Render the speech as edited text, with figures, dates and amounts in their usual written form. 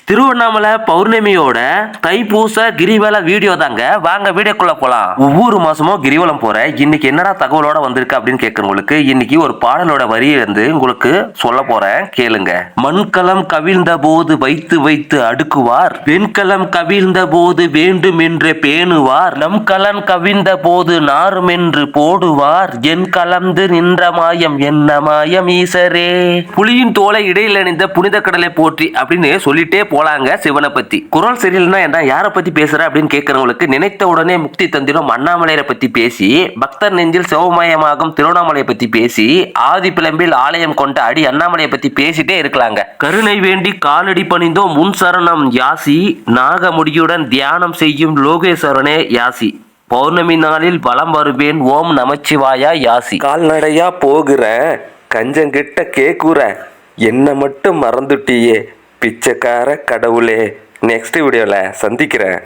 திருவண்ணாமலை பௌர்ணமியோட தைப்பூச கிரிவல வீடியோ தாங்க. வாங்க வீடியோக்குள்ள போலாம். ஒவ்வொரு மாசமும் கிரிவலம் போற இன்னைக்கு என்னடா தகவலோட வந்திருக்கு அப்படின்னு கேட்கறவங்களுக்கு இன்னைக்கு ஒரு பாடலோட வரியை உங்களுக்கு சொல்ல போறேன், கேளுங்க. மண்கலம் கவிழ்ந்த போது வைத்து வைத்து அடுக்குவார், வெண்கலம் கவிழ்ந்த போது வேண்டும் என்று பேணுவார், நம் கலன் கவிழ்ந்த போது நாரும் என்று போடுவார், என் கலந்து நின்ற மாயம் என்ன மாயம் ஈசரே. புலியின் தோலை இடையில் அணிந்த புனித கடலை போற்றி அப்படின்னு சொல்லிட்டே போலாங்க. சிவனை பத்தி குரல் சரியில்லைன்னா என்ன, யாரை பத்தி பேசுற அப்படின்னு கேட்கறவங்களுக்கு நினைத்த உடனே முக்தி தந்திரம் அண்ணாமலையை பத்தி பேசி, பக்தர் நெஞ்சில் சிவமயமாகும் திருவண்ணாமலையை பத்தி பேசி, ஆதி பிளம்பில் ஆலயம் கொண்ட அடி அண்ணாமலையை பத்தி பேசிட்டே இருக்கலாங்க. கருணை வேண்டி காலடி பணிந்தோ முன் சரணம் யாசி, நாகமுடியுடன் தியானம் செய்யும் லோகேஸ்வரனே யாசி, பௌர்ணமி நாளில் வலம் வருவேன் ஓம் நமச்சிவாயா யாசி, கால்நடையா போகிற கஞ்சங்கிட்ட கேக்குற என்ன மட்டும் மறந்துட்டியே பிச்சைக்கார கடவுளே. நெக்ஸ்ட் வீடியோல சந்திக்கிறேன்.